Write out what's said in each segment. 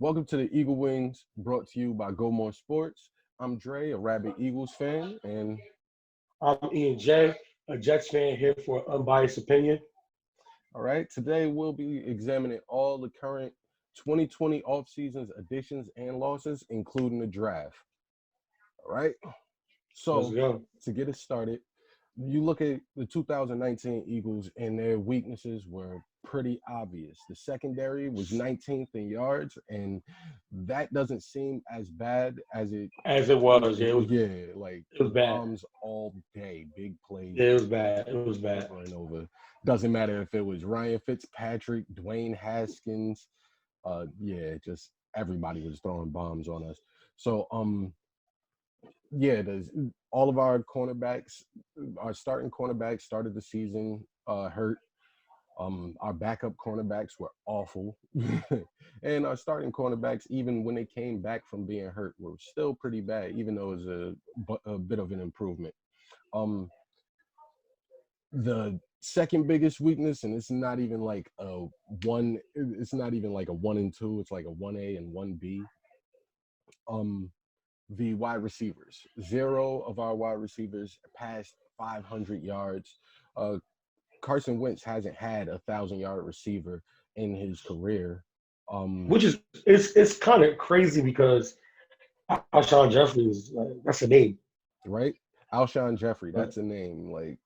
Welcome to the Eagle Wings, brought to you by Gomore Sports. I'm Dre, a rabid Eagles fan, and I'm Ian J, a Jets fan here for an unbiased opinion. all right, today we'll be examining all the current 2020 off-season's additions and losses, including the draft. All right, Let's so go. to get it started, you look at the 2019 Eagles, and their weaknesses were pretty obvious. The secondary was 19th in yards, and that doesn't seem as bad as it As it used was, to. yeah, Yeah, like it was bad. bombs all day, big plays Yeah, it was bad. It was bad. over and over. Doesn't matter if it was Ryan Fitzpatrick, Dwayne Haskins. Yeah, just everybody was throwing bombs on us. So yeah, there's all of our cornerbacks, our starting cornerbacks started the season hurt. Our backup cornerbacks were awful, and our starting cornerbacks, even when they came back from being hurt, were still pretty bad. Even though it was a bit of an improvement. Um, the second biggest weakness, and it's not even like a one. It's not even like a 1 and 2. It's like a 1A and 1B. Um, the wide receivers. Zero of our wide receivers passed 500 yards. Uh, Carson Wentz hasn't had 1,000-yard receiver in his career. Which is it's kind of crazy because Alshon Jeffrey is that's a name, Right? Alshon Jeffrey, but that's a name. Like,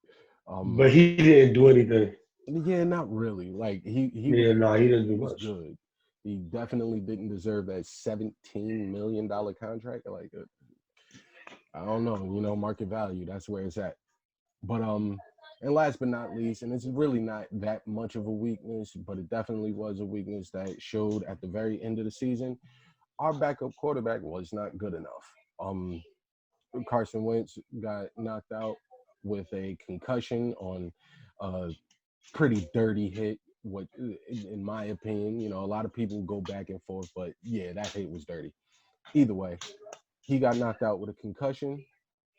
but um, he didn't do anything. yeah, not really. Like Yeah, no, he didn't he do was much. good. He definitely didn't deserve that $17 million contract. Like, I don't know, market value. That's where it's at. But and last but not least, and it's really not that much of a weakness, but it definitely was a weakness that showed at the very end of the season. Our backup quarterback was not good enough. Carson Wentz got knocked out with a concussion on a pretty dirty hit. What, in my opinion, a lot of people go back and forth, but yeah, that hit was dirty. Either way, he got knocked out with a concussion.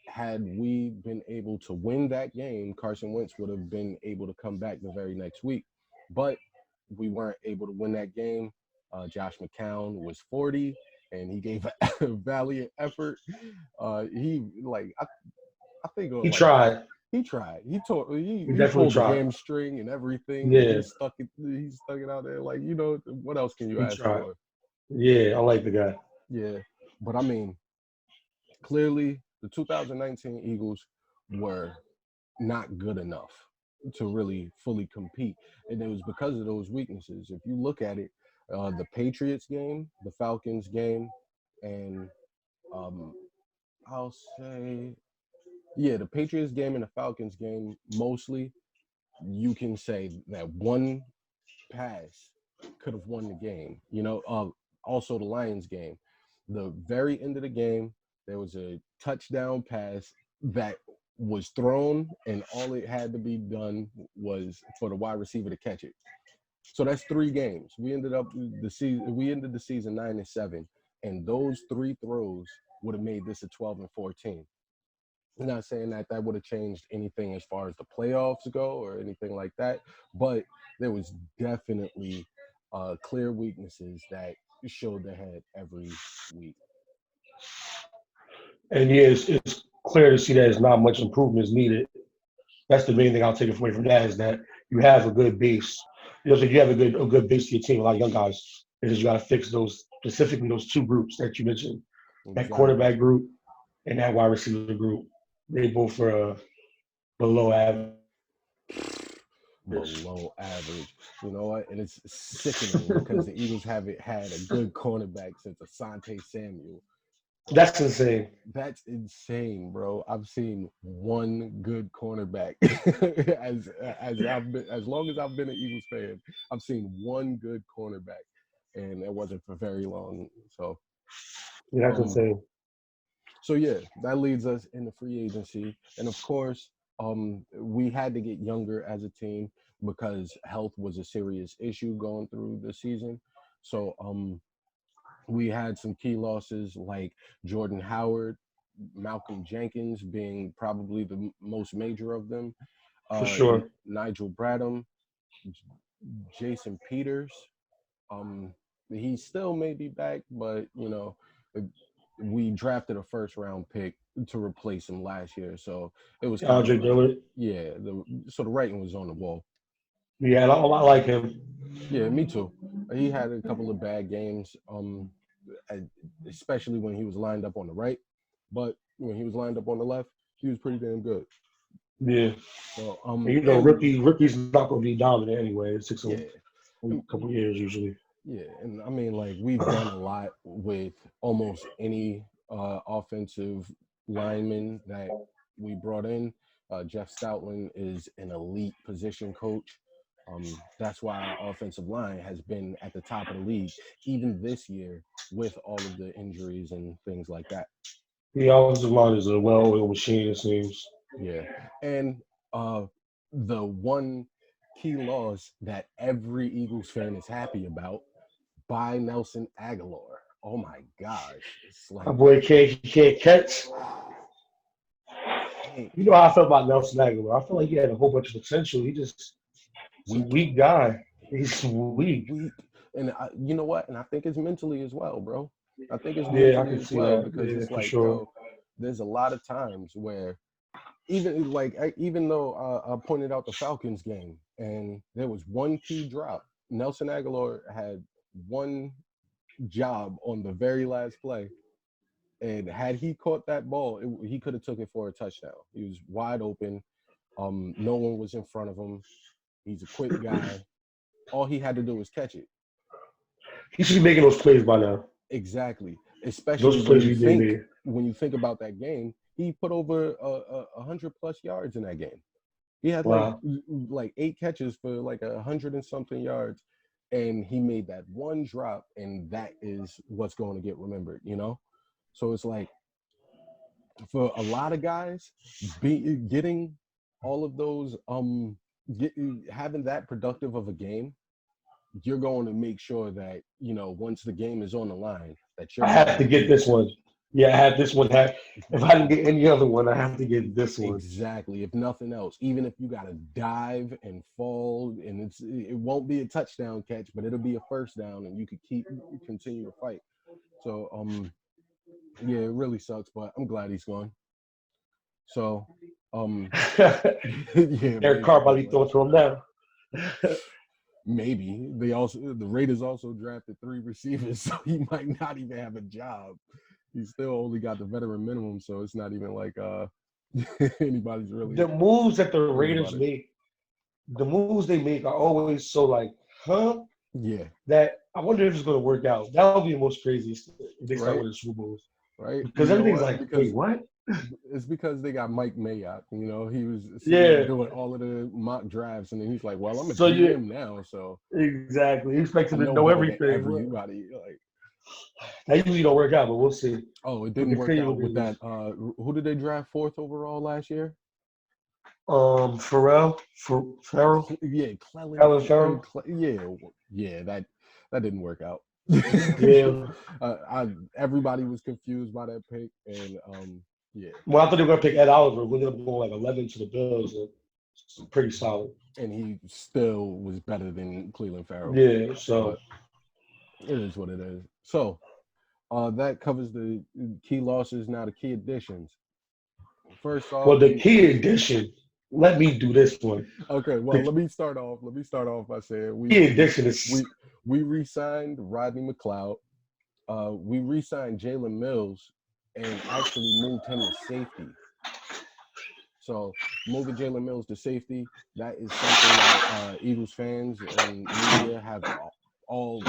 Had we been able to win that game, Carson Wentz would have been able to come back the very next week. But we weren't able to win that game. Josh McCown was 40, and he gave a valiant effort. He like I think He like tried. he tried. He He definitely pulled the tried. hamstring and everything, and Yeah, he stuck it out there. Like, what else can you he ask tried. for? Yeah, I like the guy. Yeah, but I mean, clearly the 2019 Eagles were not good enough to really fully compete. And it was because of those weaknesses. If you look at it, the Patriots game, the Falcons game, and um, I'll say, yeah, the Patriots game and the Falcons game, mostly, you can say that one pass could have won the game. Also the Lions game, the very end of the game, there was a touchdown pass that was thrown, and all it had to be done was for the wide receiver to catch it. So that's 3 games. We ended the season 9-7, and those 3 throws would have made this a 12-14. I'm not saying that that would have changed anything as far as the playoffs go or anything like that, but there was definitely clear weaknesses that showed their head every week. And yeah, it's clear to see that there's not much improvement is needed. That's the main thing I'll take away from that is that you have a good base. So you have a good base to your team, a lot of young guys. It's just you got to fix those specifically those two groups that you mentioned, that Exactly. quarterback group and that wide receiver group. They both are below average. Below average. You know what? And it's sickening because the Eagles haven't had a good cornerback since Asante Samuel. That's insane. That's insane, bro. I've seen one good cornerback as long as I've been an Eagles fan. I've seen one good cornerback, and it wasn't for very long. Yeah, that's Um, insane. so yeah, that leads us into free agency, and of course, we had to get younger as a team because health was a serious issue going through the season. So we had some key losses like Jordan Howard, Malcolm Jenkins being probably the most major of them, For sure. Nigel Bradham, Jason Peters. Um, he still may be back, but we drafted a first round pick to replace him last year, so it was kind Andre of like, Dillard. yeah, so the writing was on the wall. Yeah, I like him. Yeah, me too. He had a couple of bad games, especially when he was lined up on the right, but when he was lined up on the left, he was pretty damn good. Yeah. So Rookie's not going to be dominant anyway. It takes yeah, a couple years usually. yeah, and I mean, like, we've done a lot with almost any offensive lineman that we brought in. Jeff Stoutland is an elite position coach. That's why our offensive line has been at the top of the league, even this year, with all of the injuries and things like that. The offensive line is a well-oiled machine, it seems. Yeah, and the one key loss that every Eagles fan is happy about, by Nelson Agholor. Oh my gosh, it's like, My boy can't catch. hey, You know how I felt about Nelson Aguilar. I feel like he had a whole bunch of potential. He's a weak guy. He's weak. And you know what? And I think it's mentally as well, bro. I think it's Yeah, I mentally can as see well, that. because Yeah, it's for like, sure. there's a lot of times where even though I pointed out the Falcons game and there was one key drop, Nelson Agholor had one job on the very last play, and had he caught that ball, he could have took it for a touchdown. He was wide open. No one was in front of him. He's a quick guy. All he had to do was catch it. He should be making those plays by now. Exactly. Especially Those plays he made. when you think about that game, he put over 100+ yards in that game. He had like 8 catches for like 100 and something yards, and he made that one drop, and that is what's going to get remembered, So it's like, for a lot of guys, getting all of those having that productive of a game, you're going to make sure that once the game is on the line, that you're I have to get this one. Yeah, I have this one. If I didn't get any other one, I have to get this one. Exactly. If nothing else, even if you got to dive and fall, and it won't be a touchdown catch, but it'll be a first down, and you could continue to fight. So yeah, it really sucks, but I'm glad he's gone. So yeah, Derek Carr probably throw it to him now. Maybe the Raiders also drafted 3 receivers, so he might not even have a job. He still only got the veteran minimum, so it's not even like anybody's really. The moves that the Raiders make, the moves they make are always so like, huh? Yeah. That I wonder if it's going to work out. That would be the most craziest if they start winning Super Bowls. Right? Because everything's like, wait, what? It's because they got Mike Mayock. He was doing all of the mock drafts, and then he's like, "Well, I'm a GM now, so." Exactly. He expects him to know everything. Everybody, like, that usually don't work out, but we'll see. Oh, it didn't work out with that. Who did they draft 4th overall last year? Farrell. Yeah, Clelin Ferrell. Yeah, that didn't work out. Yeah. Everybody was confused by that pick, and yeah. Well, I thought they were going to pick Ed Oliver. We ended up going like 11 to the Bills. It's pretty solid. And he still was better than Clelin Ferrell. Yeah, so but it is what it is. So that covers the key losses. Now the key additions. First off, well, the key addition. Let me do this one. Okay, well, let me start off by saying we re-signed Rodney McLeod. We re-signed Jalen Mills and actually moved him to safety. So moving Jalen Mills to safety, that is something that Eagles fans and media have all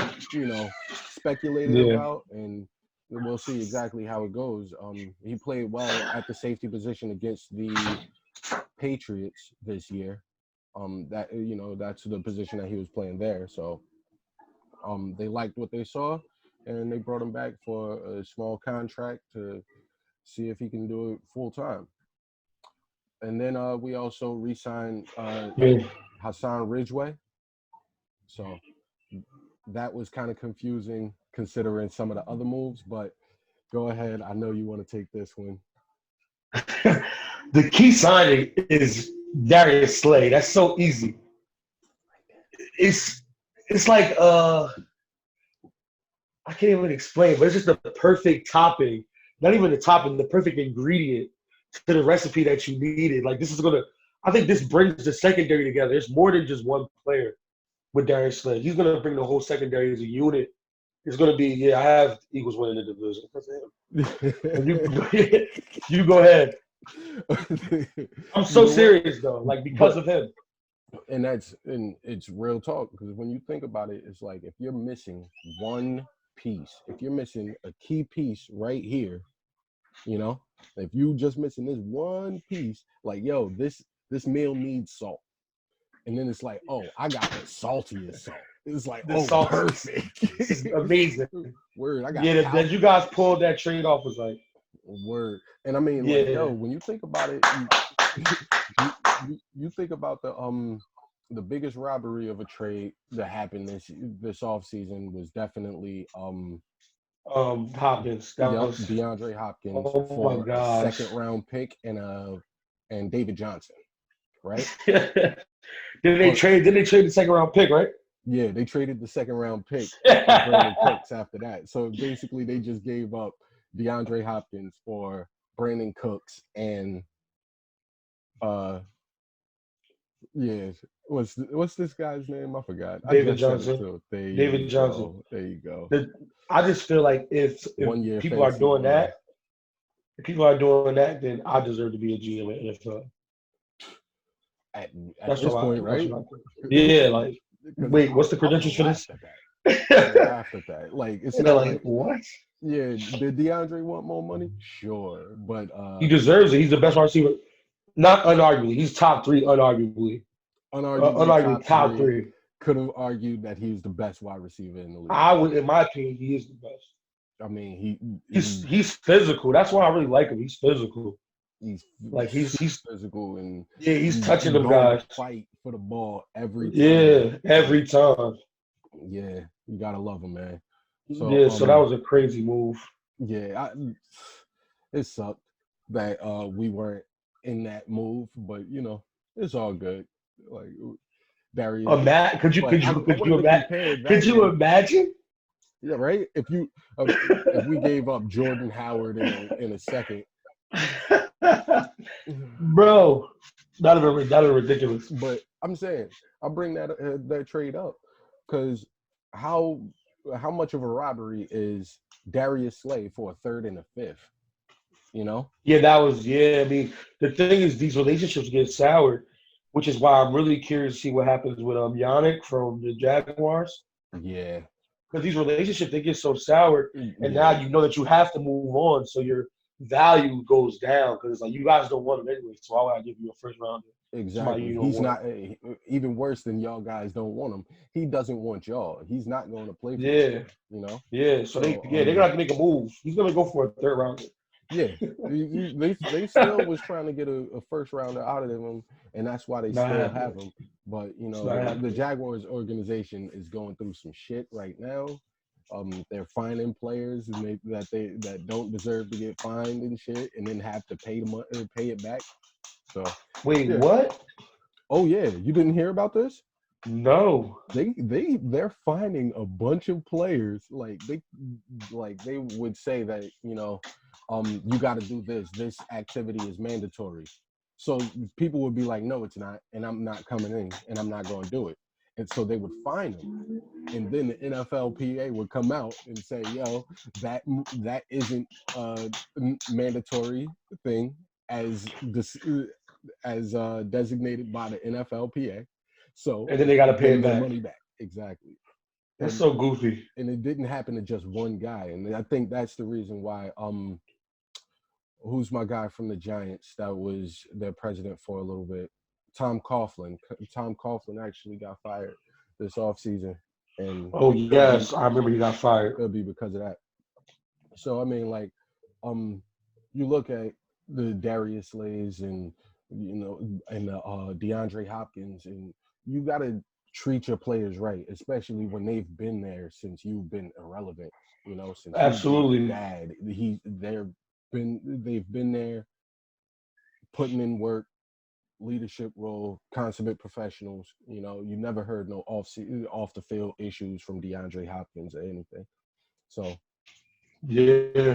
speculated about, and we'll see exactly how it goes. He played well at the safety position against the Patriots this year. That's the position that he was playing there. So they liked what they saw, and they brought him back for a small contract to see if he can do it full time. And then we also re-signed Hassan Ridgeway. So that was kind of confusing considering some of the other moves, but go ahead. I know you want to take this one. The key signing is Darius Slay. That's so easy. It's like I can't even explain, but it's just the perfect topping. Not even the topping, the perfect ingredient to the recipe that you needed. Like this is gonna. I think this brings the secondary together. It's more than just one player with Darius Slay. He's gonna bring the whole secondary as a unit. It's gonna be I have Eagles winning the division because of him. You go ahead. I'm so serious though, like because of him. And it's real talk because when you think about it, it's like if you're missing one piece, if you're missing a key piece right here, if you just missing this one piece, like this meal needs salt, and then it's like, oh, I got the saltiest salt. It's like, oh, perfect. This is amazing. Word, I got that you guys pulled that trade off was like word. And I mean, like, when you think about it, you think about the biggest robbery of a trade that happened this offseason was definitely Hopkins. That was DeAndre Hopkins for a second round pick and David Johnson, right? Didn't they trade the second round pick, right? Yeah, they traded the second round pick for Brandon Cooks after that. So basically they just gave up DeAndre Hopkins for Brandon Cooks and what's this guy's name? I forgot. David Johnson. David Johnson. There you go. I just feel like if people are doing that, then I deserve to be a GM in the NFL. At this point, right? Yeah, like wait, what's the credentials for this? After that, like it's not like what? Yeah, did DeAndre want more money? Sure, but he deserves it. He's the best wide receiver. Not unarguably, he's top 3. Unarguably top three. Could have argued that he's the best wide receiver in the league. I would, in my opinion, he is the best. I mean, he's physical. That's why I really like him. He's physical. He's physical and he's touching them guys. Fight for the ball every time. Yeah, every time. Yeah, you gotta love him, man. So that was a crazy move. Yeah, it sucked that we weren't in that move, but it's all good. Like Darius, could you imagine? Yeah, right. If we gave up Jordan Howard in a second, bro, that'd be ridiculous. But I'm saying I'll bring that trade up because how much of a robbery is Darius Slay for a third and a fifth? Yeah, that was. I mean, the thing is, these relationships get soured, which is why I'm really curious to see what happens with Yannick from the Jaguars. Yeah, because these relationships they get so soured, and now you know that you have to move on, so your value goes down because it's like you guys don't want him anyway. So why would I give you a first rounder? Exactly. He's not even worse than y'all guys don't want him. He doesn't want y'all. He's not going to play for you. Yeah. So they're gonna have to make a move. He's gonna go for a third rounder. Yeah, they still was trying to get a first rounder out of him, and that's why they still have him. But the Jaguars organization is going through some shit right now. They're fining players that don't deserve to get fined and shit, and then have to pay it back. So wait, what? Oh yeah, you didn't hear about this? No. They're finding a bunch of players like they would say that you got to do this. This activity is mandatory. So people would be like, no, it's not, and I'm not coming in, and I'm not going to do it. And so they would fine them, and then the NFLPA would come out and say, yo, that isn't a mandatory thing as designated by the NFLPA. So and then they got to pay their money back. Exactly. That's so goofy. And it didn't happen to just one guy, and I think that's the reason why. Who's my guy from the Giants that was their president for a little bit? Tom Coughlin. Tom Coughlin actually got fired this offseason. And yes, I remember he got fired. It'll be because of that. So I mean, like, you look at the Darius Slays and the DeAndre Hopkins, and you got to treat your players right, especially when they've been there since you've been irrelevant. Since absolutely bad. They've been there, putting in work, leadership role, consummate professionals. You never heard no off the field issues from DeAndre Hopkins or anything. So Yeah,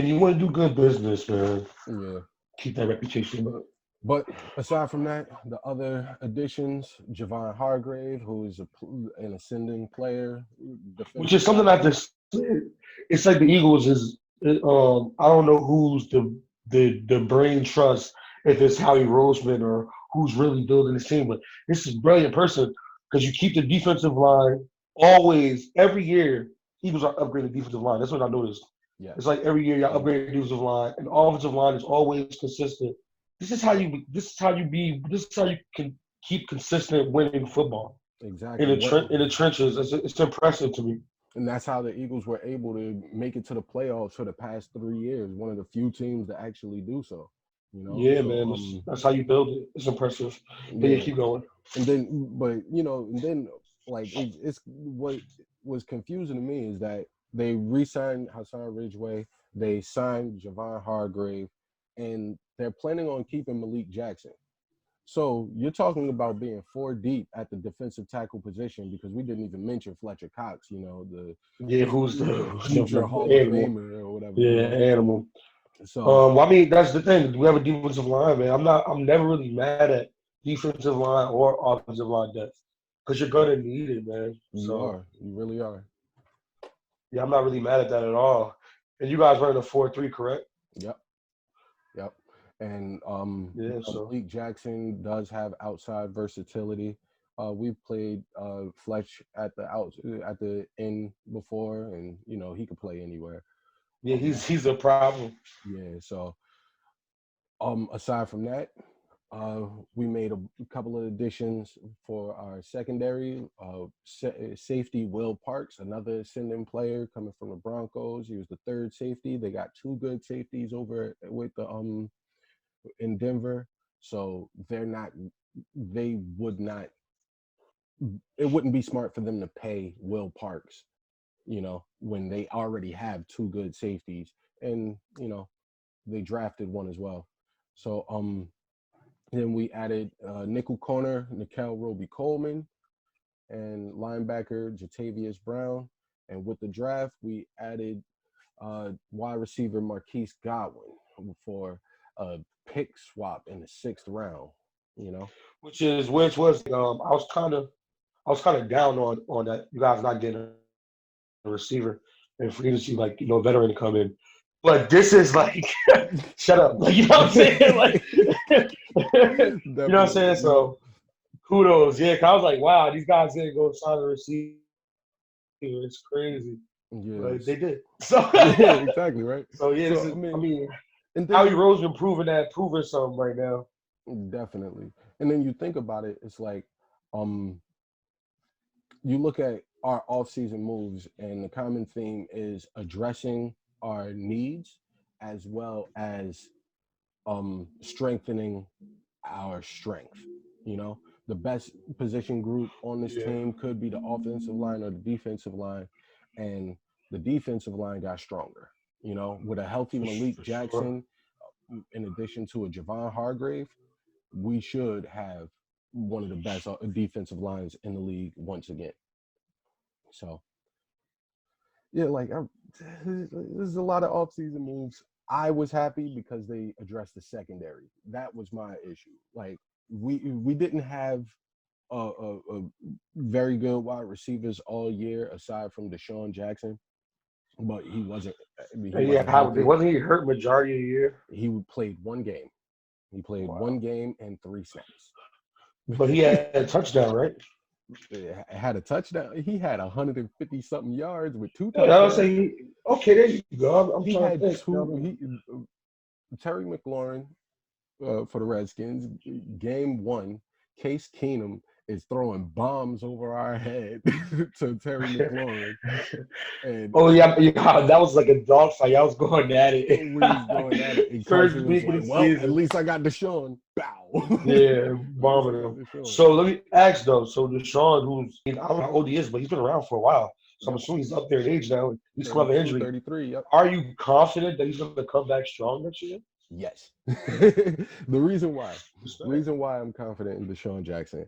you want to do good business, man. yeah. Keep that reputation up. But aside from that, the other additions, Javon Hargrave, who is an ascending player, Which is defensive something I tackle. just. It's like the Eagles is. I don't know who's the brain trust, if it's Howie Roseman or who's really building this team, but this is a brilliant person because you keep the defensive line always every year. Eagles are upgrading the defensive line. That's what I noticed. It's Yes. like every year y'all And upgrade the defensive line, and the offensive line is always consistent. This is how you. This is how you be. This is how you can keep consistent winning football exactly what in the trenches. It's impressive to me. and that's how the Eagles were able to make it to the playoffs for the past 3 years. One of the few teams that actually do so. You know, Yeah, so man, that's how you build it. It's impressive. But yeah, yeah, keep going. and then but and then like it's what was confusing to me is that they re-signed Hassan Ridgeway, they signed Javon Hargrave, and they're planning on keeping Malik Jackson. So you're talking about being four deep at the defensive tackle position because we didn't even mention Fletcher Cox, the Yeah, the who's future Hall the of animal? Famer or Yeah, whatever. animal. So Well, I mean, that's the thing. We have a defensive line, man. I'm never really mad at defensive line or offensive line depth because you're gonna need it, man. So you really are. yeah, I'm not really mad at that at all. And you guys running a 4-3, correct? Yep. Yep. And Yeah. So Malik Jackson does have outside versatility. We've played Fletch at the end before, and he could play anywhere. yeah, Um, he's a problem. yeah. So aside from that, we made a couple of additions for our secondary. Safety Will Parks, another ascending player coming from the Broncos. He was the third safety. They got two good safeties over with the in Denver, so they would not. It wouldn't be smart for them to pay Will Parks, when they already have two good safeties, and they drafted one as well. So then we added nickel corner Nickell Robey-Coleman and linebacker Jatavis Brown, and with the draft we added wide receiver Marquise Goodwin for a pick swap in the sixth round. You know, Which was I was kind of down on that. You guys not getting a receiver and free agency, like veteran to come in. But this is like, shut up, like you know what I'm saying, like you know what I'm saying. definitely. So kudos, yeah. 'Cause I was like, wow, these guys didn't go sign a receiver. It's crazy, but they did. Yes. So Yeah, exactly, right. so yeah, this So is. I I mean, mean, and Howie then Rose been proving something right now. definitely, and then you think about it, it's like, um, you look at our off-season moves, and the common theme is addressing our needs as well as strengthening our strength. The best position group on this Yeah, team could be the offensive line or the defensive line, and the defensive line got stronger. With a healthy Malik for sure. Jackson, in addition to a Javon Hargrave, we should have one of the best defensive lines in the league once again. So yeah, there's a lot of offseason moves. I was happy because they addressed the secondary. That was my issue. Like we didn't have a very good wide receivers all year aside from Deshaun Jackson, but he wasn't. I mean, he And yeah, wasn't healthy. wasn't he hurt majority of the year? He played one game. He played one Wow. game and three snaps. But he had a touchdown, right? Had a touchdown. He had 150 something yards with two Yeah, I was touchdowns. saying, okay, there you go. I'm He trying to had think. You know two. what I mean? He Terry McLaurin for the Redskins. Game one, Case Keenum is throwing bombs over our head to Terry McLaurin, and Oh yeah, that was like a dog fight. I was going at it. we was going at it. And First Carson was week of like, the "Well, at season. least I got Deshaun." Bow. Yeah, At least I bombing got him. Deshaun. So let me ask though. So Deshaun, I don't know how old he is, but he's been around for a while. So I'm Yep, assuming he's up there in age now. He's come off an 32, injury. 33. Yep. Are you confident that he's going to come back strong next year? Yes. The Respect. reason why I'm confident in Deshaun Jackson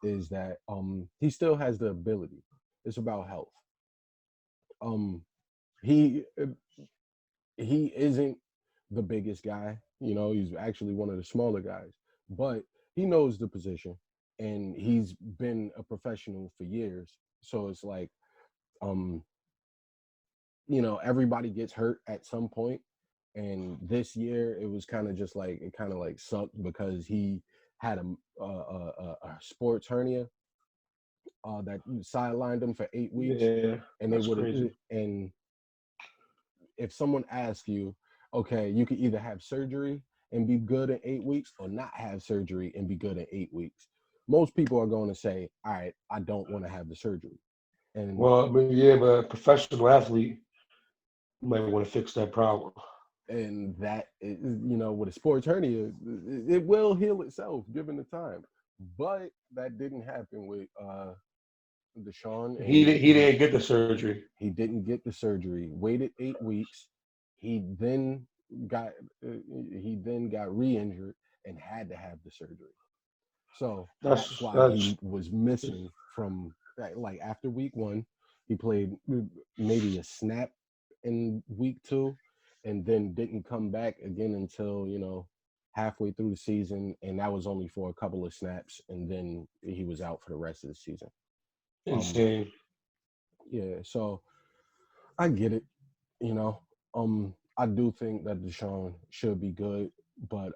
is that he still has the ability. It's about health. Um he he isn't the biggest guy. You know, he's actually one of the smaller guys, but he knows the position, and he's been a professional for years. So it's like, um, everybody gets hurt at some point, and this year it was kind of just like it kind of like sucked because he had a sports hernia that sidelined him for 8 weeks, Yeah, and they that's would have crazy. and if someone asks you, okay, you could either have surgery and be good in 8 weeks or not have surgery and be good in 8 weeks. Most people are going to say, all right, I don't want to have the surgery. And Well, I mean, yeah, but a professional athlete might want to fix that problem. and that is, with a sports hernia, it will heal itself given the time. But that didn't happen with Deshaun, He and he didn't get the surgery. he didn't get the surgery. Waited 8 weeks. He then got he then got re-injured and had to have the surgery. So that's why That's he was missing from like after week 1. He played maybe a snap in week 2, and then didn't come back again until halfway through the season, and that was only for a couple of snaps, and then he was out for the rest of the season. insane. Yeah, so I get it. You know, I do think that Deshaun should be good, but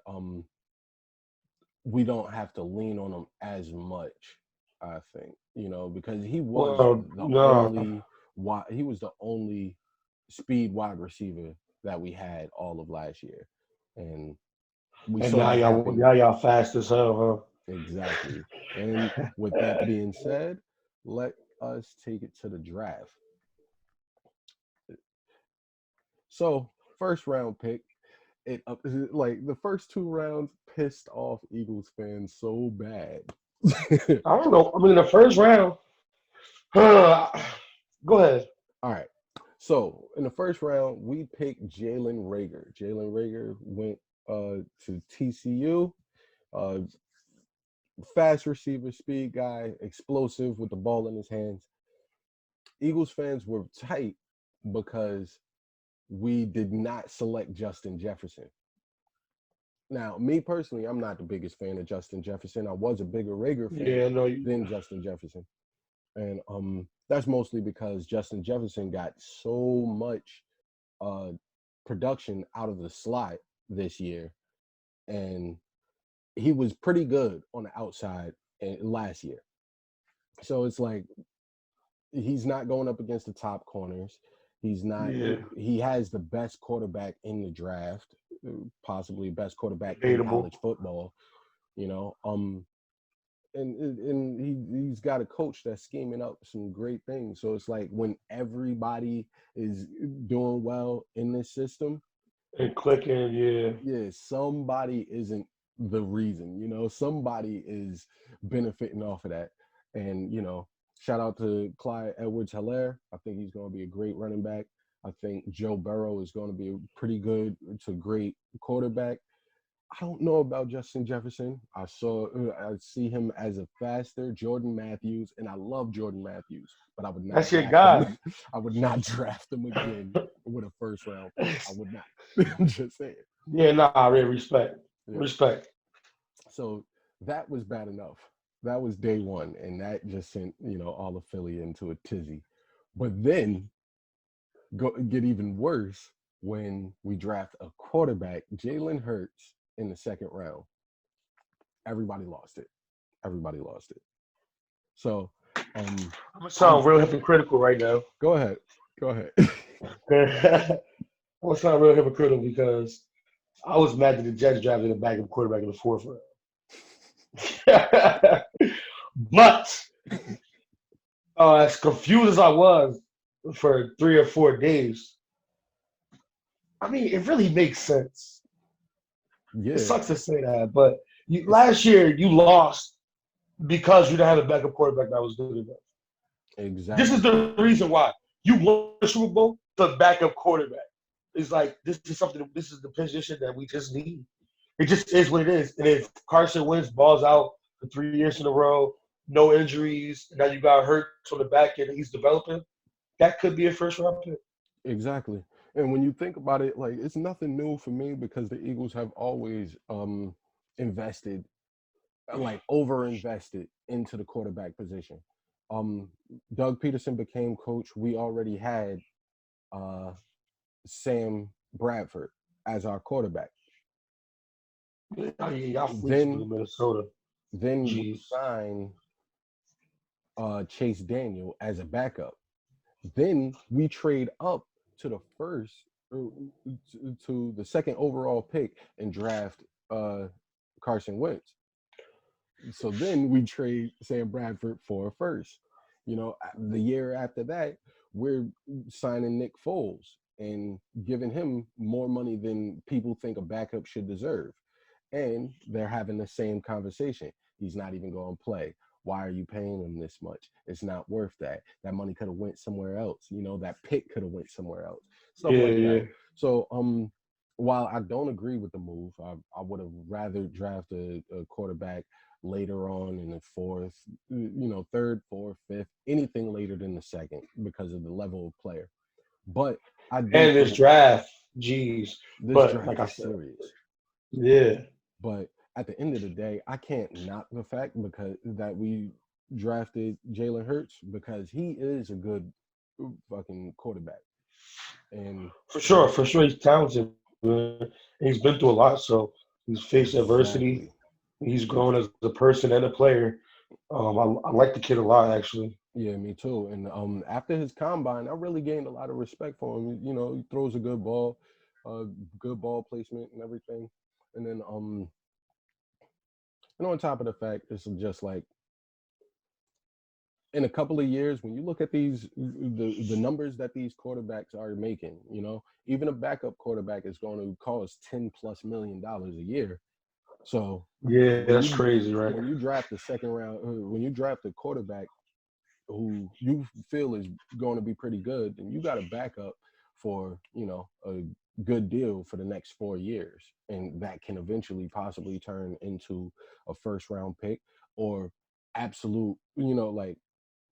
we don't have to lean on him as much. I think because he was Well, the no, only speed wide receiver that we had all of last year, and we and saw now what y'all happened now y'all fast as hell, exactly. And with that being said, let us take it to the draft. So first round pick, like the first 2 rounds pissed off Eagles fans so bad. I don't know. I mean, in the first round, go ahead. All right. So in the first round, we picked Jalen Raegor. Jalen Raegor went to TCU. Uh, Fast receiver, speed guy, explosive with the ball in his hands. Eagles fans were tight because we did not select Justin Jefferson. Now, me personally, I'm not the biggest fan of Justin Jefferson. I was a bigger Rager fan Yeah, no, you. than Justin Jefferson. And that's mostly because Justin Jefferson got so much uh, production out of the slot this year, and he was pretty good on the outside last year. So it's like he's not going up against the top corners. He's not. Yeah, He has the best quarterback in the draft, possibly best quarterback in debatable. college football. You know, and he's got a coach that's scheming up some great things. So it's like when everybody is doing well in this system, And clicking, yeah. yeah, somebody isn't the reason. Somebody is benefiting off of that. And shout out to Clyde Edwards-Helaire. I think he's going to be a great running back. I think Joe Burrow is going to be a pretty good to great quarterback. I don't know about Justin Jefferson. I see him as a faster Jordan Matthews, and I love Jordan Matthews, but I would not That's your draft him. guy. I would not draft him again with a first round pick. I would not. I'm just saying. Yeah, nah, I really respect. Yeah. Respect. So that was bad enough. That was day one, and that just sent all of Philly into a tizzy. But then get even worse when we draft a quarterback, Jalen Hurts, in the second round. Everybody lost it. Everybody lost it. So, I'm gonna sound real hypocritical right now. Go ahead. Go ahead. I'm gonna sound real hypocritical because I was mad that the Jets drafted a backup quarterback in the fourth round. But as confused as I was for 3 or 4 days, I mean, it really makes sense. Yeah. It sucks to say that, but last year you lost because you didn't have a backup quarterback that was good enough. Exactly. This is the reason why you won the Super Bowl. The backup quarterback. It's like this is something. This is the position that we just need. It just is what it is. And if Carson Wentz balls out for 3 years in a row, no injuries, and now you got hurt on the back end, and he's developing, that could be a first round pick. Exactly. And when you think about it, like it's nothing new for me because the Eagles have always invested, like over invested into the quarterback position. Um Doug Peterson became coach. We already had uh Sam Bradford as our quarterback. Yeah, y'all fleeced Then with Minnesota. then we Jeez. sign Chase Daniel as a backup. Then we trade up to the first to the second overall pick and draft uh, Carson Wentz. So then we trade Sam Bradford for a first. The year after that, we're signing Nick Foles and giving him more money than people think a backup should deserve. And they're having the same conversation. He's not even going to play. Why are you paying him this much? It's not worth that. That money could have went somewhere else. That pick could have went somewhere else. Stuff Yeah, like yeah. that. So while I don't agree with the move, I would have rather drafted a quarterback later on in the fourth, third, fourth, fifth, anything later than the second because of the level of player. But I do And this think draft, jeez. this But like draft I is said, serious. yeah, But at the end of the day, I can't knock the fact because that we drafted Jalen Hurts because he is a good fucking quarterback. And the for sure, he's talented, man. And he's been through a lot, so he's faced adversity. exactly, He's grown as a person and a player. I like the kid a lot, actually. yeah, me too. And after his combine, I really gained a lot of respect for him. He throws a uh, good ball placement and everything. And then on top of the fact, it's just like in a couple of years, when you look at the numbers that these quarterbacks are making, even a backup quarterback is going to cost $10+ million a year. So Yeah, when that's you crazy, right? when you draft the second round, when you draft a quarterback who you feel is going to be pretty good, then you got a backup for a good deal for the next 4 years, and that can eventually possibly turn into a first round pick or absolute, like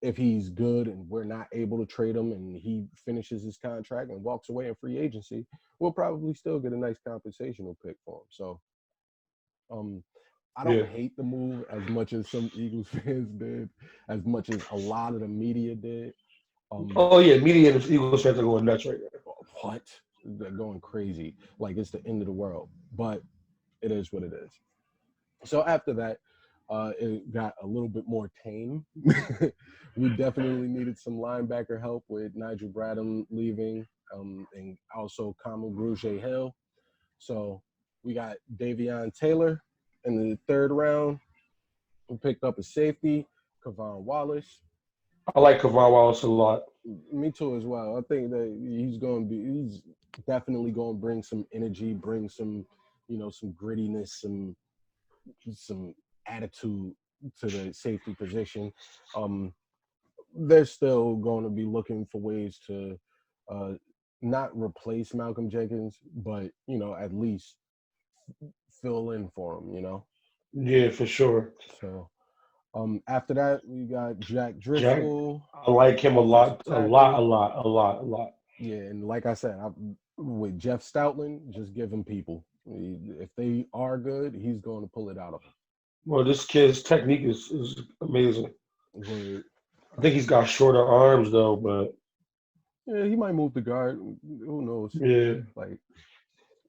if he's good and we're not able to trade him and he finishes his contract and walks away in free agency, we'll probably still get a nice compensational pick for him. So um I don't Yeah. hate the move as much as some Eagles fans did, as much as a lot of the media did. Um Oh yeah, media and the Eagles fans are going nuts right now. what? They're going crazy. Like it's the end of the world. But it is what it is. So after that, it got a little bit more tame. We definitely needed some linebacker help with Nigel Bradham leaving, and also Kamu Grugier-Hill. So we got Davion Taylor in the third round. We picked up a safety, Kavon Wallace. I like Kavon Wallace a lot. Me too as well. I think that he's definitely going to bring some energy, bring some, some grittiness, some attitude to the safety position. Um, they're still going to be looking for ways to uh, not replace Malcolm Jenkins, but at least fill in for him. Yeah, for sure. So after that, we got Jack Jack, Driscoll, I like him a offensive lot, a lot, a tackle. lot, a lot, a lot. Yeah, and like I said, with Jeff Stoutland, just give him people. If they are good, he's going to pull it out of Well, this kid's technique is amazing. them. I think he's got shorter arms though, but Yeah, he might move the guard. Who knows? yeah, Like,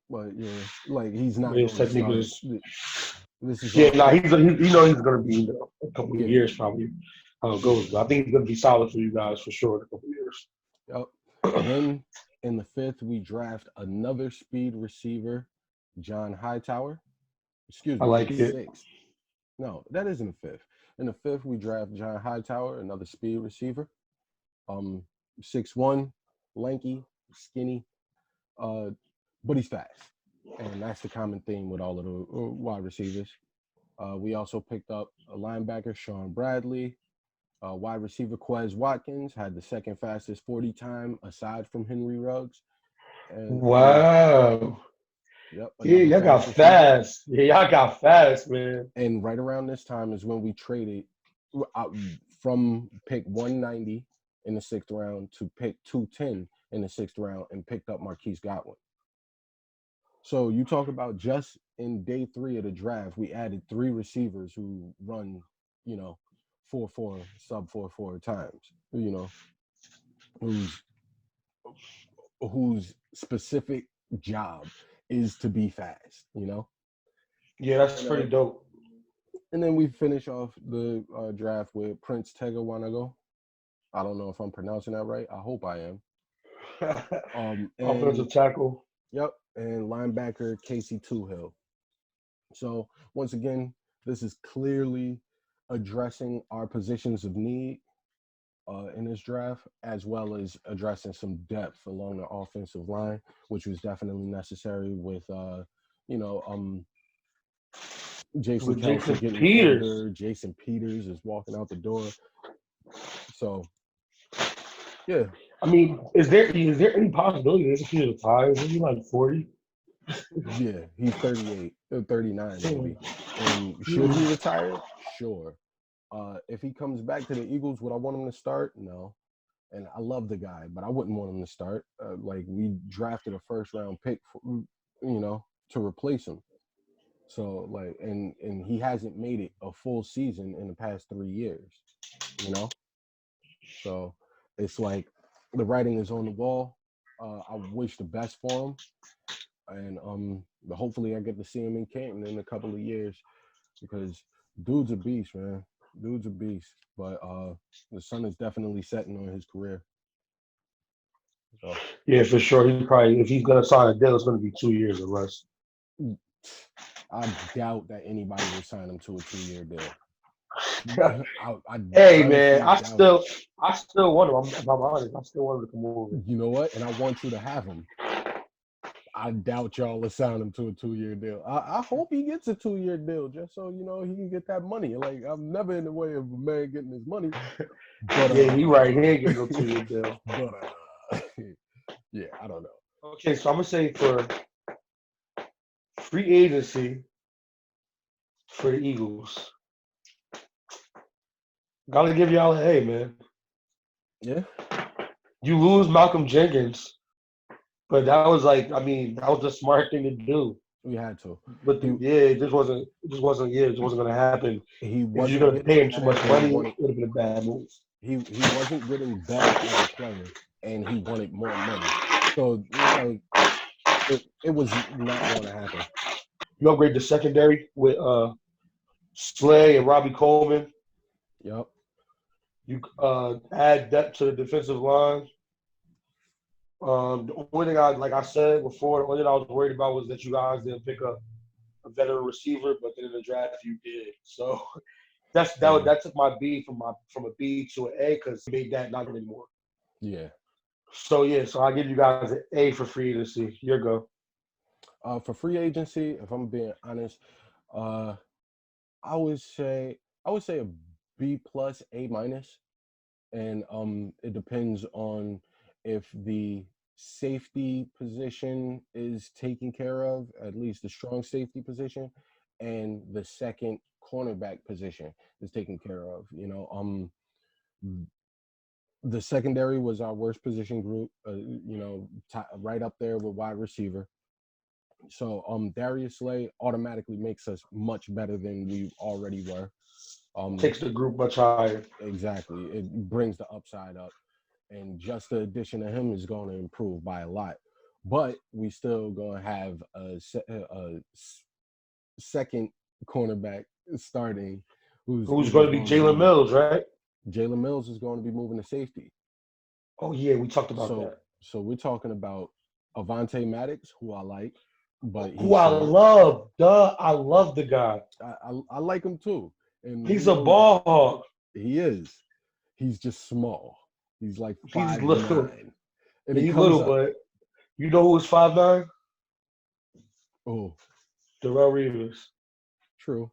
but yeah, like he's not his going to technique start. is. This is Yeah, all nah, like, he's gonna be a couple of yeah, years probably how it yeah. goes. But I think he's gonna be solid for you guys for sure in a couple of Yep. years. Then in the fifth, we draft another speed receiver, John Hightower. Excuse I me, in like the it. sixth. No, that isn't the fifth. In the fifth, we draft John Hightower, another speed receiver. Um, 6'1", lanky, skinny, uh, but he's fast, and that's the common theme with all of the wide receivers. We also picked up a linebacker, Sean Bradley. Wide receiver, Quez Watkins, had the second fastest 40 time aside from Henry Ruggs. And Wow. yep, Yeah, another y'all got fast receiver. fast. Yeah, y'all got fast, man. And right around this time is when we traded uh, from pick 190 in the 6th round to pick 210 in the 6th round and picked up Marquise Goodwin. So you talk about just in day 3 of the draft, we added 3 receivers who run, 4-4, sub 4-4 times, whose specific job is to be fast, Yeah, that's pretty dope. And then we finish off the draft with Prince Tegawanago. I don't know if I'm pronouncing that right. I hope I am. Offensive tackle. Yep, and linebacker Casey Toohill. So once again, this is clearly addressing our positions of need in this draft, as well as addressing some depth along the offensive line, which was definitely necessary with, Jason Kelce getting older. Jason Peters is walking out the door. So, yeah. I mean, is there any possibility that he retires? Is he like 40? Yeah, he's 38, 39 maybe. And should he retire? Sure. If he comes back to the Eagles, would I want him to start? No. And I love the guy, but I wouldn't want him to start. We drafted a 1st-round pick, to replace him. So, and he hasn't made it a full season in the past 3 years, So it's like the writing is on the wall. I wish the best for him. And hopefully I get to see him in Canton in a couple of years because dude's a beast, man. Dude's a beast. But the sun is definitely setting on his career. So. Yeah, for sure. He probably, if he's going to sign a deal, it's going to be 2 years or less. I doubt that anybody will sign him to a 2-year deal. I still want him. If I'm honest, I still want him to come over. You know what? And I want you to have him. I doubt y'all will sign him to a 2-year deal. I hope he gets a 2-year deal just so, he can get that money. Like, I'm never in the way of a man getting his money. But, yeah, he right. He ain't getting no 2-year deal. But, yeah, I don't know. Okay, so I'm going to say for free agency for the Eagles, got to give y'all an A, man. Yeah. You lose Malcolm Jenkins. But that was that was the smart thing to do. We had to. But it just wasn't going to happen. You're going to pay him too much money. It would have been a bad move. He wasn't getting better as a player, and he wanted more money. So it was not going to happen. You upgrade the secondary with Slay and Robey-Coleman. Yep. You add depth to the defensive line. The only thing I said before, the only thing I was worried about was that you guys didn't pick up a veteran receiver, but then in the draft you did. So that took my B from a B to an A because it made that not good anymore. Yeah. So I give you guys an A for free agency. Your go. For free agency, if I'm being honest, I would say a B plus, A minus, and it depends on if the safety position is taken care of, at least the strong safety position, and the second cornerback position is taken care of. The secondary was our worst position group, right up there with wide receiver. So Darius Slay automatically makes us much better than we already were. Takes the group much higher. Exactly. It brings the upside up. And just the addition of him is going to improve by a lot. But we still going to have a second cornerback starting. Who's going to be Jalen Mills, right? Jalen Mills is going to be moving to safety. Oh, yeah, we talked about that. So we're talking about Avonte Maddox, who I like. But I love. I love the guy. I like him too. And he's a ball hog. He is. He's just small. He's like 5'9". He's little. And he's little, but you know who's 5'9"? Oh, Darrell Reeves. True.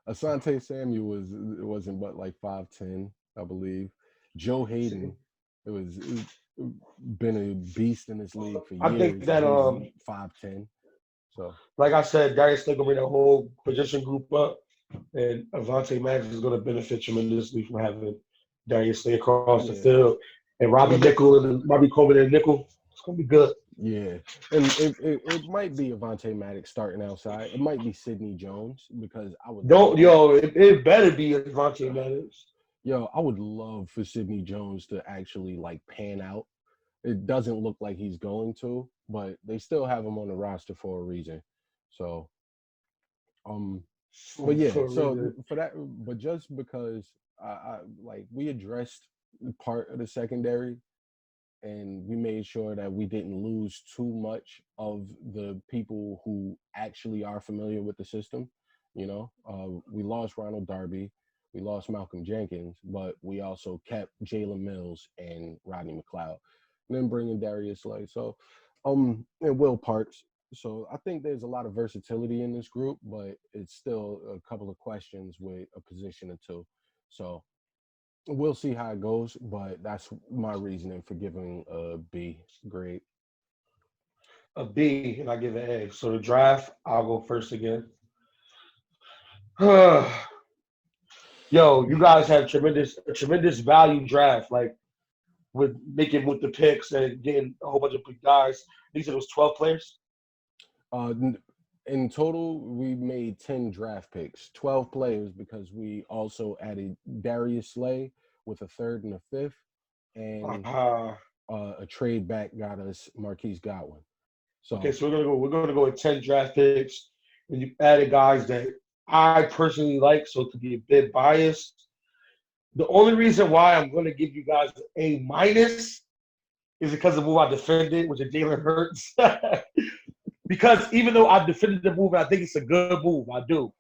Asante Samuel wasn't but like 5'10", I believe. Joe Hayden, it been a beast in this league for years. I think that 5'10". So, like I said, Darius still gonna bring the whole position group up, and Avonte Maddox is gonna benefit tremendously from having Darius stay across the field. and Robey-Coleman and Nickell. It's gonna be good. Yeah, and it might be Avonte Maddox starting outside. It might be Sidney Jones because I would Don't love, it better be Devontae Maddox. I would love for Sidney Jones to actually like pan out. It doesn't look like he's going to, but they still have him on the roster for a reason. So, but yeah, so for that, but just because I like we addressed part of the secondary and we made sure that we didn't lose too much of the people who actually are familiar with the system. We lost Ronald Darby, we lost Malcolm Jenkins, but we also kept Jalen Mills and Rodney McLeod, and then bringing Darius Slay. So, and Will Parks. So I think there's a lot of versatility in this group, but it's still a couple of questions with a position or two. So we'll see how it goes, but that's my reasoning for giving a B grade. A B, and I give it an A. So the draft, I'll go first again. Yo, you guys have tremendous value draft, like with the picks and getting a whole bunch of big guys. These are those 12 players. In total, we made 10 draft picks, 12 players because we also added Darius Slay with a third and a fifth, and a trade back got us Marquise Goodwin. So okay, so we're gonna go with 10 draft picks, and you added guys that I personally like, so it could be a bit biased. The only reason why I'm gonna give you guys an A minus is because of the move I defended, which is Jalen Hurts. Because even though I defended the move, and I think it's a good move, I do.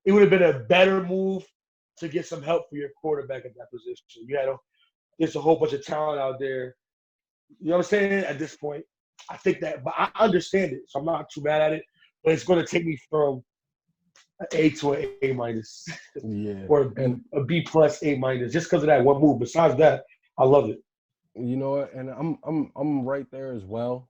It would have been a better move to get some help for your quarterback at that position. There's a whole bunch of talent out there. You know what I'm saying? At this point, I think that, but I understand it, so I'm not too mad at it. But it's going to take me from an A to an A minus, or a B plus A minus, just because of that one move. Besides that, I love it. You know what? And I'm right there as well.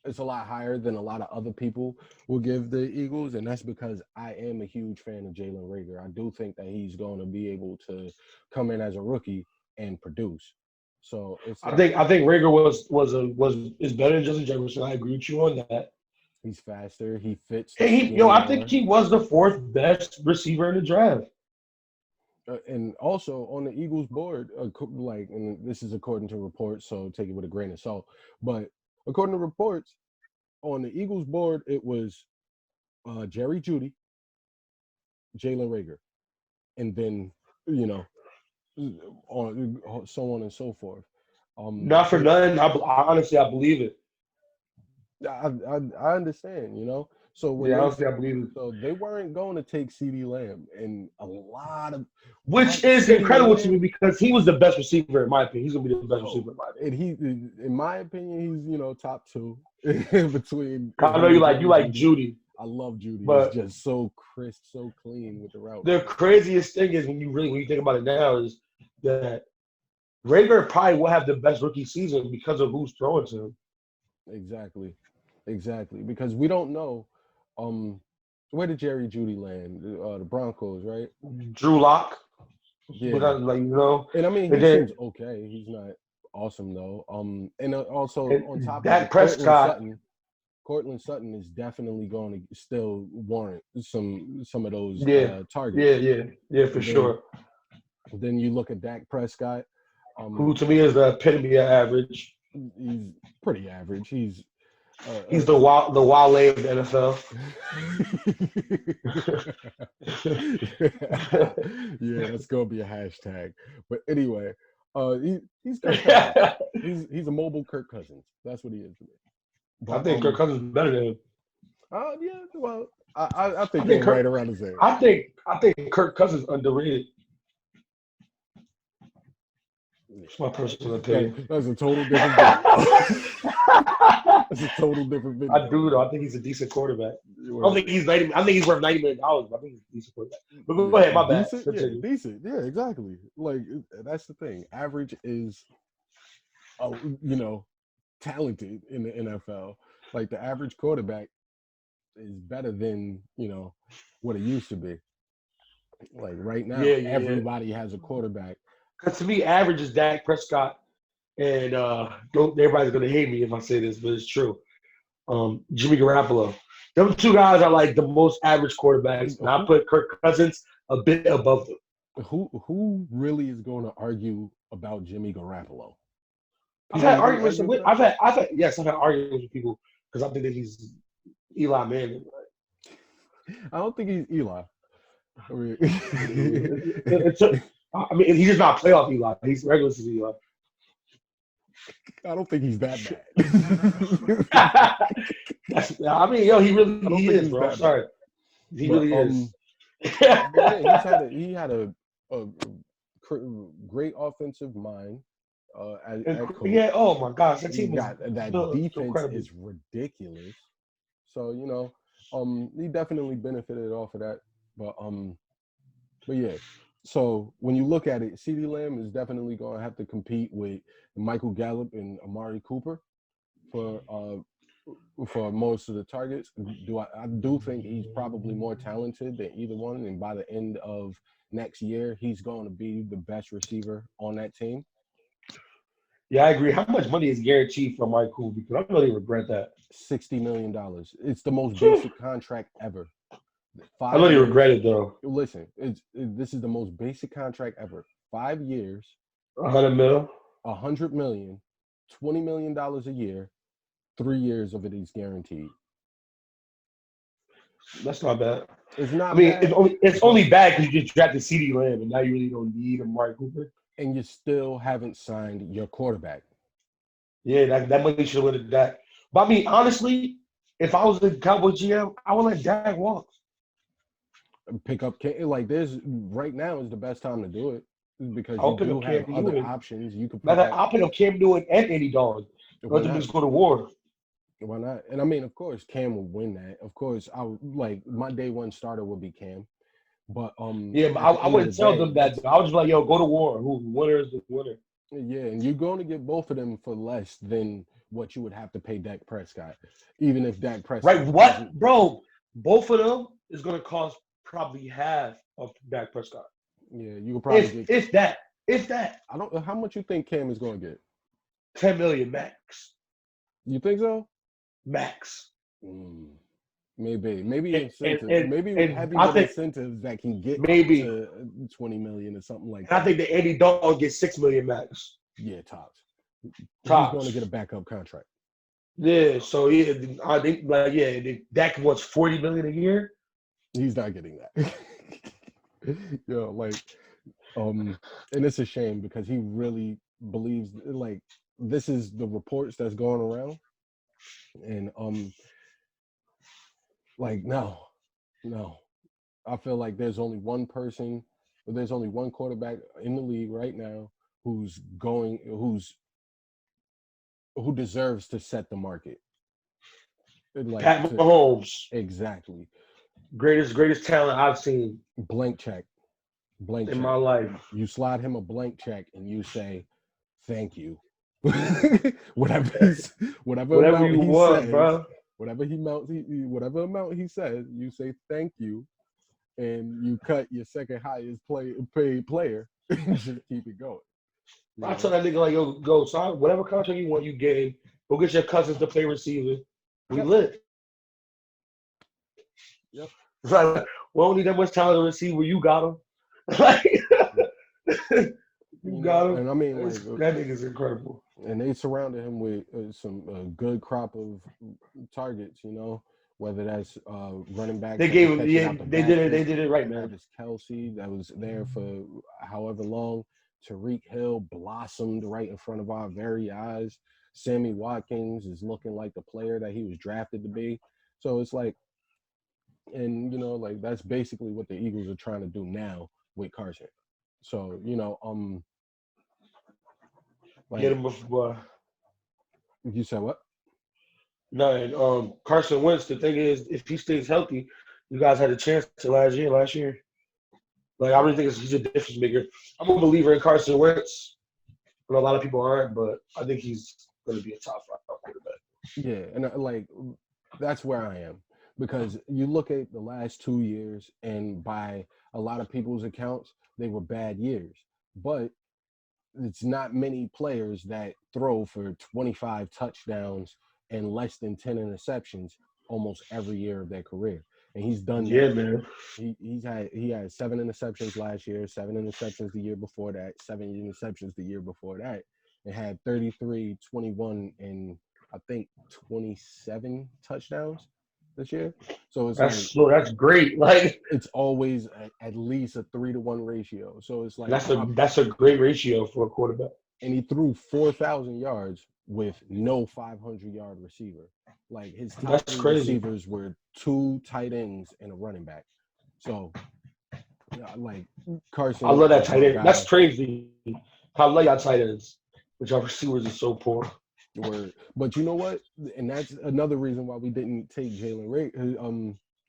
It's a lot higher than a lot of other people will give the Eagles, and that's because I am a huge fan of Jalen Raegor. I do think that he's going to be able to come in as a rookie and produce. So it's I think Raegor is better than Justin Jefferson. I agree with you on that. He's faster. He fits. I think he was the fourth best receiver in the draft. And also on the Eagles board, and this is according to reports, so take it with a grain of salt. But according to reports, on the Eagles board, it was Jerry Jeudy, Jalen Raegor, and then on so on and so forth. Not for nothing. Honestly, I believe it. I understand, So honestly, I believe it. So they weren't going to take CeeDee Lamb, and a lot of which is incredible to me because he was the best receiver in my opinion. He's gonna be the best receiver in my opinion. And in my opinion, he's top two between. I know you like Jeudy. I love Jeudy. But he's just so crisp, so clean with the route. The craziest thing is when you think about it now is that Raegor probably will have the best rookie season because of who's throwing to him. Exactly. Because we don't know. Where did Jerry Jeudy land? The Broncos, right? Drew Lock. Yeah. But and I mean, he seems okay. He's not awesome though. And also on top that of Prescott, Cortland Sutton is definitely going to still warrant some of those targets. Yeah, for sure. Then you look at Dak Prescott, who to me is the epitome of average. He's pretty average. He's the Wale of the NFL. Yeah, that's gonna be a hashtag. But anyway, he's Kirk Cousins. He's a mobile Kirk Cousins. That's what he is to me. But, I think Kirk Cousins is better than him. Yeah, well, I think they're right around the same. I think Kirk Cousins is underrated. It's my personal opinion. That's a total different video. That's a total different video. I do though. I think he's a decent quarterback. I don't think he's $90. I think he's worth $90 million. But I think he's a decent quarterback. But go ahead, my bad. Decent. Yeah, exactly. Like that's the thing. Average is, talented in the NFL. Like the average quarterback is better than what it used to be. Like right now, everybody has a quarterback Because to me, average is Dak Prescott, and don't everybody's gonna hate me if I say this, but it's true. Jimmy Garoppolo. Them two guys are like the most average quarterbacks, and I put Kirk Cousins a bit above them. Who really is going to argue about Jimmy Garoppolo? I've had arguments with I've had arguments with people because I think that he's Eli Manning. I don't think he's Eli. I mean, he's just not playoff Eli. He's regular season Eli. I don't think he's that bad. I mean, yo, he is, bro. I'm sorry. He really is. Yeah, he had a great offensive mind. Yeah. Oh my gosh, that team that defense is ridiculous. So he definitely benefited off of that. But yeah. So when you look at it, CeeDee Lamb is definitely going to have to compete with Michael Gallup and Amari Cooper for most of the targets. I do think he's probably more talented than either one, and by the end of next year, he's going to be the best receiver on that team. Yeah, I agree. How much money is guaranteed for Amari Cooper? Because I really regret that. $60 million. It's the most basic contract ever. I really regret it though. Listen, this is the most basic contract ever. 5 years, $100 million, $100 million, $20 million a year. 3 years of it is guaranteed. That's not bad. It's not. I mean, bad. it's only bad because you just drafted CeeDee Lamb, and now you really don't need Amari Cooper. And you still haven't signed your quarterback. Yeah, that money should have went to Dak. But I mean, honestly, if I was the Cowboy GM, I would let Dak walk. Pick up like there's right now is the best time to do it because you do have other options. You could. I'll pick up Cam Newton and Andy Dalton. Let them just go to war. Why not? And I mean, of course, Cam will win that. Of course, I would like my day one starter would be Cam. But yeah, but I wouldn't tell them that. I was just like, yo, go to war. Who winner is the winner? Yeah, and you're going to get both of them for less than what you would have to pay Dak Prescott, even if Dak Prescott. Right? What, bro? Both of them is going to cost probably half of Dak Prescott. Yeah, you could probably if that. I don't know how much you think Cam is going to get. $10 million max. You think so? Max. Maybe incentives. Maybe heavy incentives that can get maybe to $20 million or something like that. I think that Andy Dalton gets $6 million max. Yeah, tops. He's going to get a backup contract. Yeah, so yeah, I think Dak wants $40 million a year. He's not getting that. And it's a shame because he really believes like this is the reports that's going around, and no, I feel like there's only one quarterback in the league right now who deserves to set the market. Pat Mahomes. Exactly. Greatest talent I've seen. Blank check in my life. You slide him a blank check and you say, "Thank you." whatever you want, bro. Whatever amount he says, you say thank you, and you cut your second highest paid player and just keep it going. I tell that nigga like, yo, go sign whatever contract you want. You get, go get your cousins to play receiver. We lit. Yep. Right. We don't need that much talent to receiver. You got him. You got him. And I mean, that nigga's incredible. And they surrounded him with some good crop of targets. Whether that's running back. They gave him. Yeah, they did it right, man. Travis Kelce that was there for however long. Tyreek Hill blossomed right in front of our very eyes. Sammy Watkins is looking like the player that he was drafted to be. So it's like, and that's basically what the Eagles are trying to do now with Carson. So get him before. You said what? No, Carson Wentz. The thing is, if he stays healthy, you guys had a chance to last year. Like, I really think he's a difference maker. I'm a believer in Carson Wentz, but a lot of people aren't. But I think he's going to be a top 5 quarterback. Yeah, and that's where I am, because you look at the last 2 years, and by a lot of people's accounts, they were bad years. But it's not many players that throw for 25 touchdowns and less than 10 interceptions almost every year of their career. And he's done Yeah, that. man. He had 7 interceptions last year, 7 interceptions the year before that, 7 interceptions the year before that, and had 33, 21, and I think 27 touchdowns this year. So it's like That's great. Like it's always at least a 3-to-1 ratio. So it's like that's a great ratio for a quarterback. and he threw 4,000 yards with no 500-yard receiver. Like his top That's 3 crazy. receivers were 2 tight ends and a running back. So, yeah, like Carson, I love that is tight my end. That's guy. crazy. I love y'all tight ends, but y'all receivers are so poor. But you know what? And that's another reason why we didn't take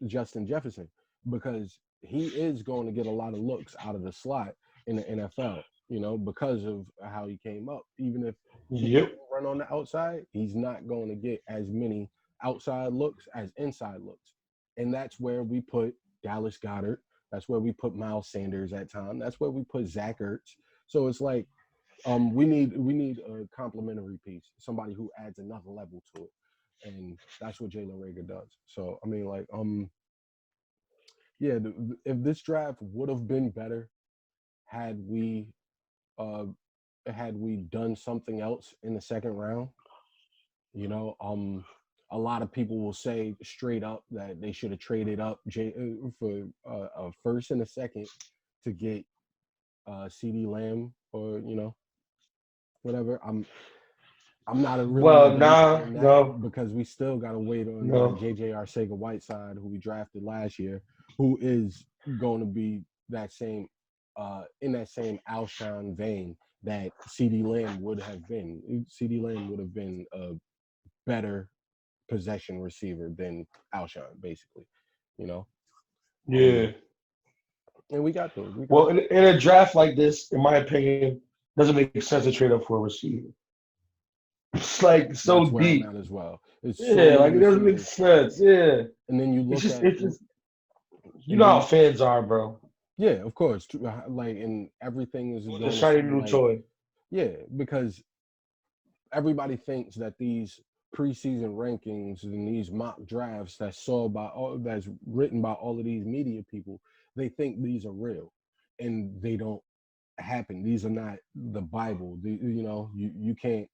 Justin Jefferson, because he is going to get a lot of looks out of the slot in the NFL. You know, because of how he came up. Even if he Yep. can run on the outside, he's not going to get as many outside looks as inside looks. And that's where we put Dallas Goedert. That's where we put Miles Sanders at time. That's where we put Zach Ertz. So it's like we need a complementary piece, somebody who adds another level to it. And that's what Jalen Raegor does. So I mean, like, yeah, if this draft would have been better had we done something else in the second round, you know, a lot of people will say straight up that they should have traded up for a first and a second to get CD Lamb or whatever. I'm not a really Well, a believer in that no. because we still got to wait on JJ Arcega-Whiteside, who we drafted last year, who is going to be that same in that same Alshon vein that CD Lamb would have been. CD Lamb would have been a better possession receiver than Alshon, basically, you know. Yeah. And we got those. Well, in a draft like this, in my opinion, doesn't make sense to trade up for a receiver. It's like so That's where deep. I'm at as well. It's Yeah, like it doesn't make sense. Yeah. And then you look it's at just you know how fans are, bro. Yeah, of course. Like, and everything is The shiny new toy. Yeah, because everybody thinks that these preseason rankings and these mock drafts that's written by all of these media people, they think these are real, and they don't happen. These are not the Bible. You can't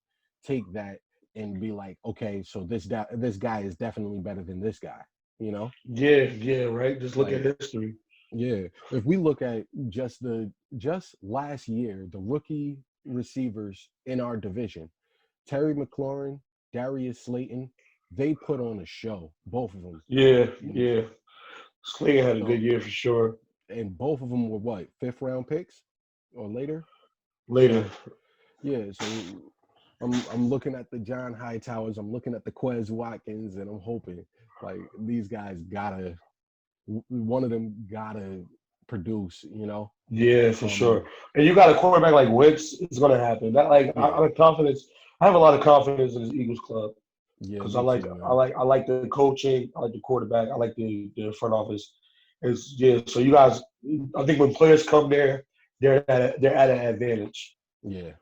take that and be like, okay, so this guy is definitely better than this guy. You know? Yeah, right. Just look at history. Yeah, if we look at just last year, the rookie receivers in our division, Terry McLaurin, Darius Slayton, they put on a show, both of them. Yeah. Slayton had a good year for sure. And both of them were what, 5th round picks or later? Later. So I'm looking at the John Hightowers, I'm looking at the Quez Watkins, and I'm hoping like these guys one of them gotta produce, you know? Yeah, for sure. And you got a quarterback like Wentz, it's gonna happen. That I have confidence. I have a lot of confidence in this Eagles club because I like the coaching, I like the quarterback, I like the front office. So you guys, I think when players come there, they're at an advantage. Yeah. You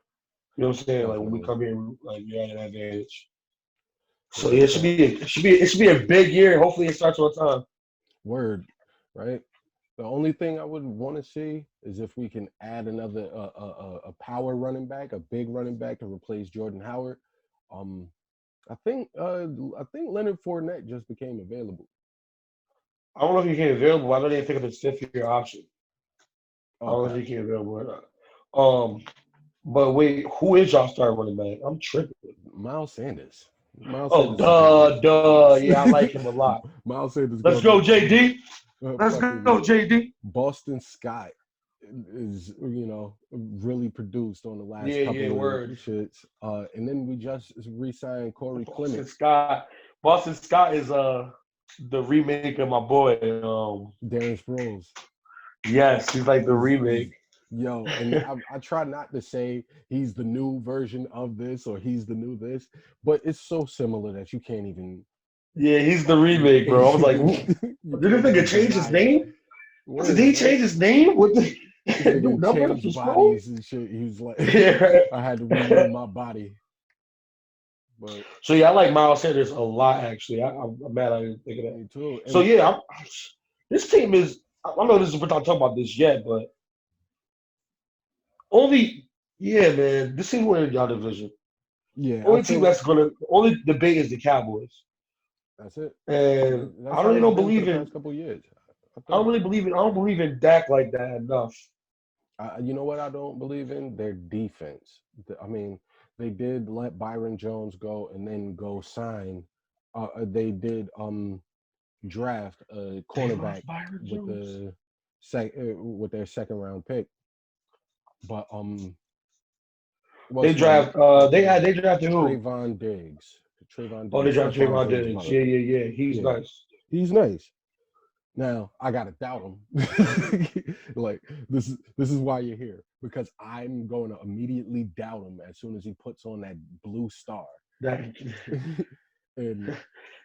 know what I'm saying? Definitely. Like when we come here, like you're at an advantage. So yeah, it should be a big year. Hopefully it starts on time. Word, right? The only thing I would want to see is if we can add another a power running back, a big running back to replace Jordan Howard. I think Leonard Fournette just became available. I don't know if he became available. I know they pick up his 5th-year option. Okay. I don't know if he became available or not. But wait, who is y'all starting running back? I'm tripping. Miles Sanders. Duh. Yeah, I like him a lot. Miles Sanders. Let's go, JD. Let's go, JD. Boston Scott is, really produced on the last couple of shits. And then we just re-signed Corey Clement. Boston Scott is the remake of my boy, Darren Sproles. Yes, he's like the remake. Yo, and I try not to say he's the new version of this or he's the new this, but it's so similar that you can't even. Yeah, he's the remake, bro. I was like, did this nigga change his name? Did he change his name? What the? New Nigga number changed to scroll? bodies and shit. He was like, Yeah. I had to rename my body. But So yeah, I like Miles Sanders a lot. Actually, I'm mad I didn't think of that. me too. So And yeah, this team is. I don't know this is we're not talking about this yet, but only yeah, man. This team winning y'all division. yeah, I Only team think that's gonna only debate is the Cowboys, that's it. and That's how it's been for the past couple years. I I don't think. really believe in. I don't believe in Dak like that enough. You know what I don't believe in? Their defense. I mean, they did let Byron Jones go and then go sign. They did draft a They lost cornerback Byron with Jones. with their second round pick. But They what's his name? draft. They drafted who? Trayvon Diggs. Trayvon Oh, they Diggs, drafted Stephon Trayvon Diggs' Diggs. brother. Yeah. He's Yeah, nice. he's nice. Now I gotta doubt him. Like this is why you're here, because I'm going to immediately doubt him as soon as he puts on that blue star. That, and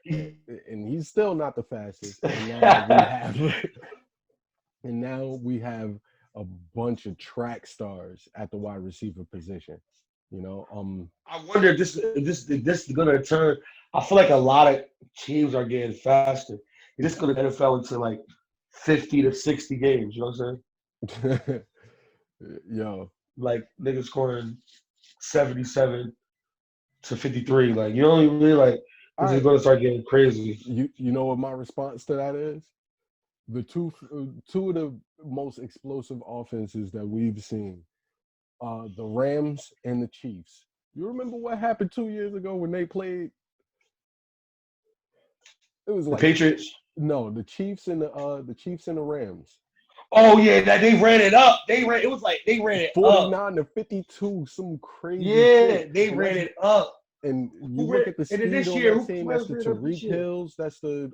and he's still not the fastest. And now we have and now we have a bunch of track stars at the wide receiver position. You know, I wonder if this is gonna turn. I feel like a lot of teams are getting faster. This is gonna NFL into like 50 to 60 games. You know what I'm saying? yo, Like niggas scoring 77 to 53. Like you don't even really like. all This is right. gonna start getting crazy. You know what my response to that is? The two of the most explosive offenses that we've seen, the Rams and the Chiefs. You remember what happened 2 years ago when they played? It was The like Patriots. no, the Chiefs and the Rams. Oh yeah, that they ran it up. It was like they ran it up. 49-52, some crazy Yeah, shit. they And ran it up. you look at the And then speed this on year, that who team. That's else the ran up this Tariq year? Hills. That's the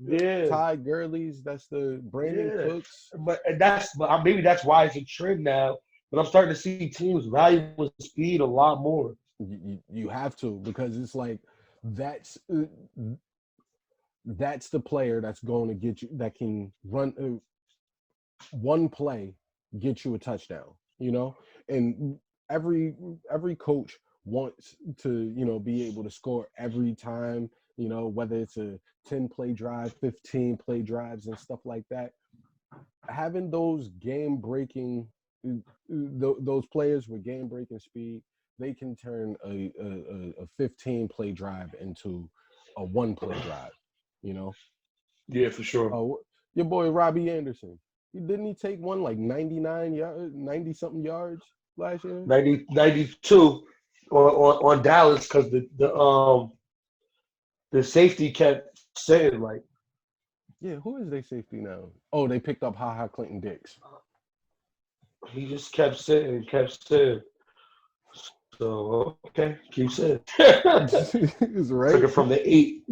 Yeah, Ty Gurleys. That's the Brandon yeah. Cooks. But maybe that's why it's a trend now. But I'm starting to see teams value speed a lot more. You have to, because it's like that's that's the player that's going to get you, that can run one play, get you a touchdown. You know, and every coach wants to be able to score every time. You know, whether it's a 10-play drive, 15-play drives, and stuff like that. Having those game breaking those players with game breaking speed, they can turn a 15-play drive into a 1-play drive. You know, Yeah, for sure. your boy Robbie Anderson, didn't he take one like 90 something yards last year? 92 on Dallas because the safety kept saying like Yeah, who is their safety now? Oh, they picked up Ha Clinton Dix. he just kept saying. So okay, keep saying. Is Took right. it from the 8.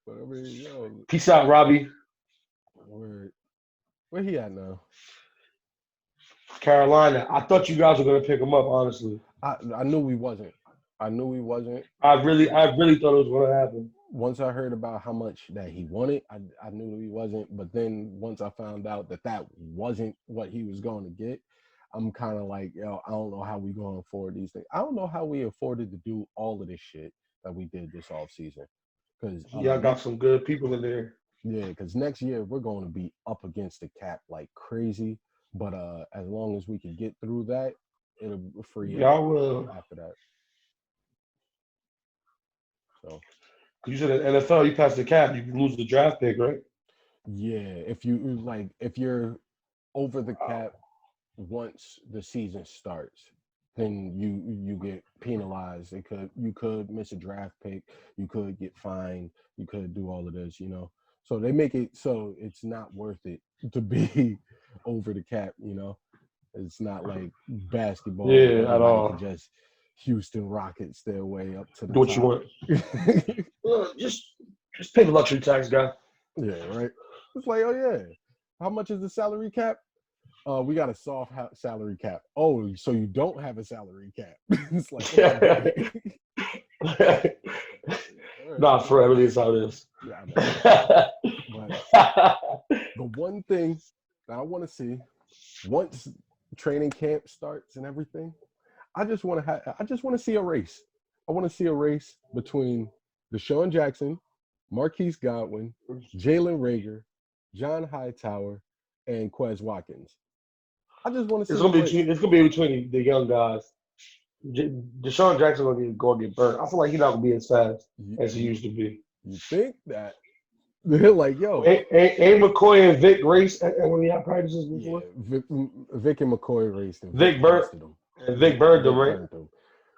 But I mean, yo, Peace out, Robbie. where he at now? Carolina. I thought you guys were gonna pick him up, honestly. I knew we wasn't. I knew we wasn't. I really thought it was gonna happen. Once I heard about how much that he wanted, I knew he wasn't. But then once I found out that wasn't what he was going to get, I'm kind of like, yo, I don't know how we going to afford these things. I don't know how we afforded to do all of this shit that we did this offseason. Because Y'all got some good people in there. yeah, because next year we're going to be up against the cap like crazy. But as long as we can get through that, it'll free Y'all will. after that. So. You said in NFL, you pass the cap, you can lose the draft pick, right? Yeah, if you're over the cap once the season starts, then you get penalized. You could miss a draft pick, you could get fined, you could do all of this, So they make it so it's not worth it to be over the cap, It's not like basketball where Yeah, at everybody all. can just Houston Rockets their way up to the Do what top. you want. Well, just pay the luxury tax, guy. Yeah, right. It's like, oh yeah, how much is the salary cap? We got a soft salary cap. Oh, so you don't have a salary cap? It's like, okay. Nah, for real, it is how it is. Yeah, I know. But the one thing I want to see once training camp starts and everything. I just want to see a race. I want to see a race between Deshaun Jackson, Marquise Goodwin, Jalen Raegor, John Hightower, and Quez Watkins. I just want to It's see the gonna be race. it's gonna be between the young guys. Deshaun Jackson gonna get burnt. I feel like he's not gonna be as fast You, as he you, used to be. you think that they're like, yo, Ain't McCoy and Vic race at one of y'all practices yeah, before? Vic and McCoy raced and Vic Vic burnt busted them. and Vic burned them, Vic right? burnt them.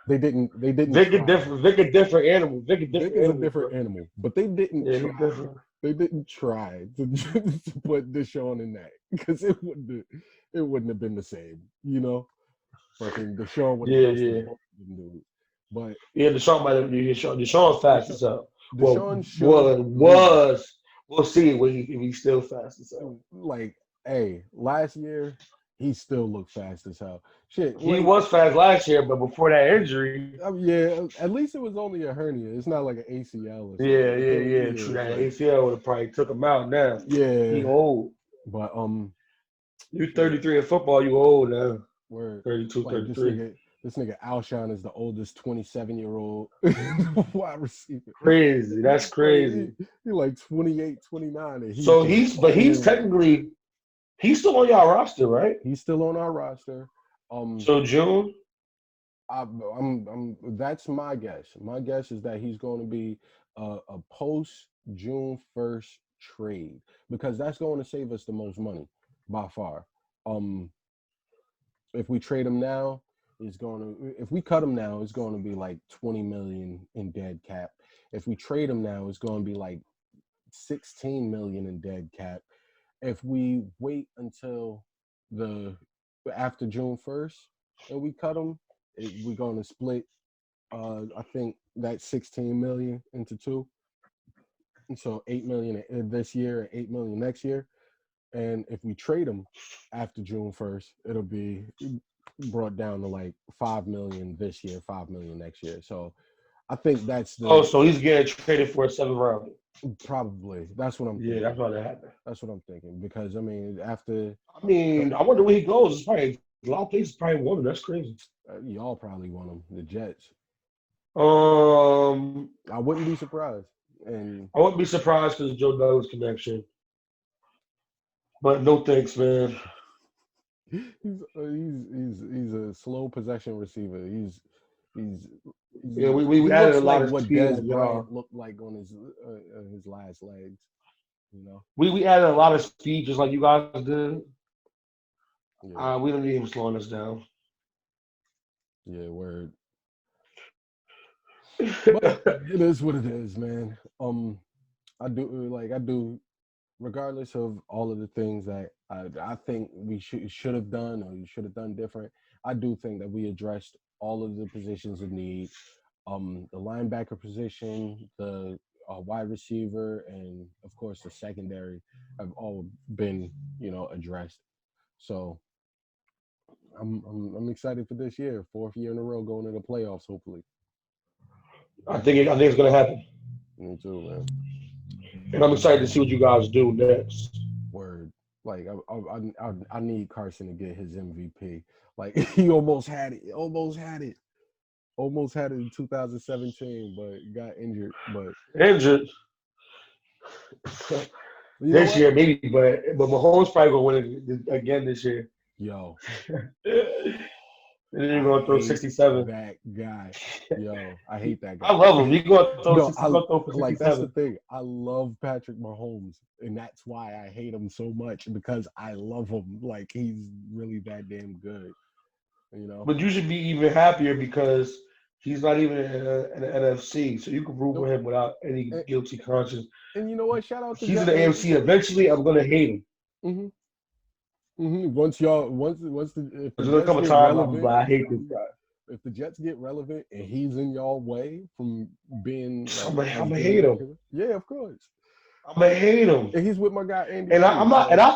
They didn't Vic a try. different Vic a different animal. Vic a Vic different is a animal, different bro. animal, but they didn't Yeah, try. Vic different. They didn't try to, to put Deshaun in that because it wouldn't have been the same, you know. Fucking Deshaun would have Yeah, busted yeah. both of them dudes. But Yeah, Deshaun might have Deshaun's fast as hell. Well, Deshaun should lose. we'll see if he's still fast as hell. Like, hey, last year he still looked fast as hell. Shit, He like, was fast last year, but before that injury, yeah, at least it was only a hernia. It's not like an ACL or something. yeah. True, that like, ACL would have probably took him out now. He yeah. old. But You 33 in football, you old now. where 32, like 33. this nigga Alshon is the oldest 27-year-old wide receiver. Crazy. That's crazy. He like 28, 29. And So he's he's technically he's still on y'all roster, right? he's still on our roster. So June? I'm that's my guess. My guess is that he's going to be a post June 1st trade because that's going to save us the most money by far. If we trade him now, if we cut him now, it's going to be like 20 million in dead cap. If we trade him now, it's going to be like 16 million in dead cap. If we wait until after June 1st and we cut him, we're going to split I think that 16 million into two. And so 8 million this year and 8 million next year. And if we trade him after June 1st, it'll be brought down to like 5 million this year, 5 million next year. So I think that's So he's getting traded for a 7th round. probably. That's what I'm thinking. Yeah, that's what happened. That's what I'm thinking. Because I mean, after I wonder where he goes. It's probably a lot of places probably want him. That's crazy. y'all probably want him, the Jets. I I wouldn't be surprised. And wouldn't be surprised because of Joe Douglas connection. But no thanks, man. he's a slow possession receiver. He's Yeah, we he added looks a lot like of what speed. Dez Bryant looked like on his last legs. You know. We added a lot of speed just like you guys did. Yeah. We don't need him slowing us down. Yeah, word. But it is what it is, man. I do, regardless of all of the things that I think we should have done or you should have done different. I do think that we addressed all of the positions of need. The linebacker position, the wide receiver, and of course the secondary have all been, addressed. So I'm excited for this year, 4th year in a row going to the playoffs, hopefully. I think it's gonna happen. Me too, man. And I'm excited to see what you guys do next. Word. Like I need Carson to get his MVP. Like he almost had it. Almost had it in 2017, but got injured. But Injured this year, maybe, but Mahomes probably gonna win it again this year. Yo. And then you're gonna throw 67. That guy. Yo, I hate that guy. I love him. You're gonna throw 67. Like that's the thing. I love Patrick Mahomes, and that's why I hate him so much because I love him. Like he's really that damn good. You know. But you should be even happier because he's not even in the NFC, so you can root for him without any guilty conscience. And you know what? Shout out to he's in the AFC. Eventually, I'm gonna hate him. Mm-hmm. Once the there's gonna come a time I'm like, I hate this guy. If the Jets get relevant and he's in y'all way from being, I'm gonna hate him. Yeah, of course. I'm gonna hate him. And he's with my guy Andy. And I'm not. And I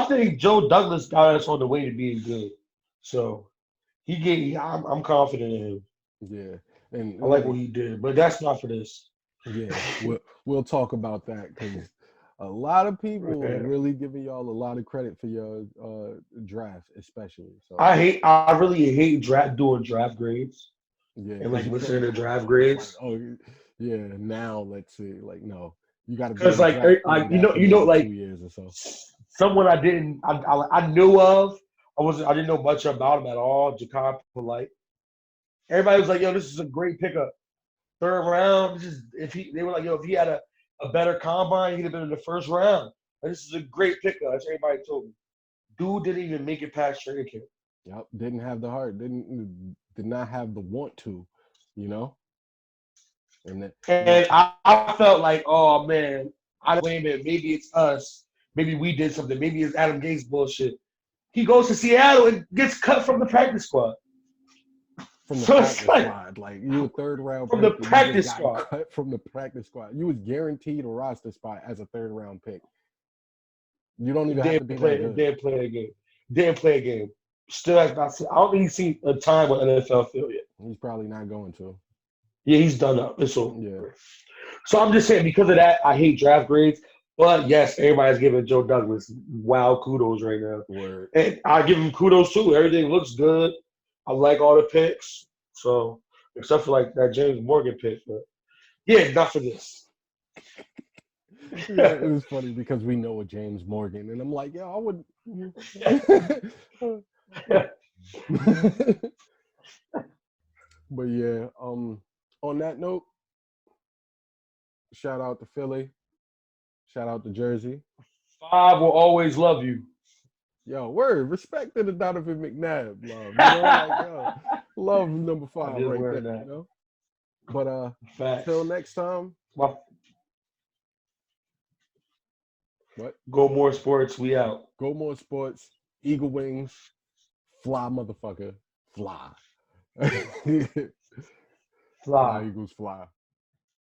think Joe Douglas got us on the way to being good. So I'm confident in him. Yeah, and I like what he did, but that's not for this. Yeah, we'll talk about that because A lot of people Yeah. really giving y'all a lot of credit for your draft, especially. So I really hate doing draft grades yeah, and because like you feel listening to draft like, grades. oh yeah, now let's see. Like, no, you got to be Because in the draft like field after maybe 2 years or so. someone I knew of, I didn't know much about him at all. Jacob Polite. Everybody was like, "Yo, this is a great pickup, third round." They were like, "Yo, if he had a better combine, he'd have been in the first round." Like, this is a great pickup. That's what everybody told me. Dude didn't even make it past training camp. Yep, didn't have the heart, did not have the want to, you know. And that, And I felt like, oh man, I don't blame it. Maybe it's us. Maybe we did something. Maybe it's Adam Gates bullshit. He goes to Seattle and gets cut from the practice squad. from the So it's practice like squad, like you a third round from the pick, and you just practice got squad. cut from the practice squad. You was guaranteed a roster spot as a third round pick. You don't even have to be that good. Didn't play a game. Didn't play a game. Still has not seen. I don't think he's seen a time with NFL field yet. He's probably not going to. Yeah, he's done up. It's over. Yeah. So I'm just saying, because of that, I hate draft grades. But yes, everybody's giving Joe Douglas wild kudos right now. Word. And I give him kudos too. Everything looks good. I like all the picks. So except for like that James Morgan pick. But yeah, not for this. Yeah, it was funny because we know a James Morgan, and I'm like, yo, I would. But yeah, on that note, shout out to Philly, shout out to Jersey. 5 will always love you. Yo, word, respect to the Donovan McNabb, love. You know, like, yo, love number 5 did right wear there. that. You know, but Facts. till next time. My, What? Gomore Sports, we out. Gomore Sports, EagleWings, fly, motherfucker, fly. Fly. Eagles fly.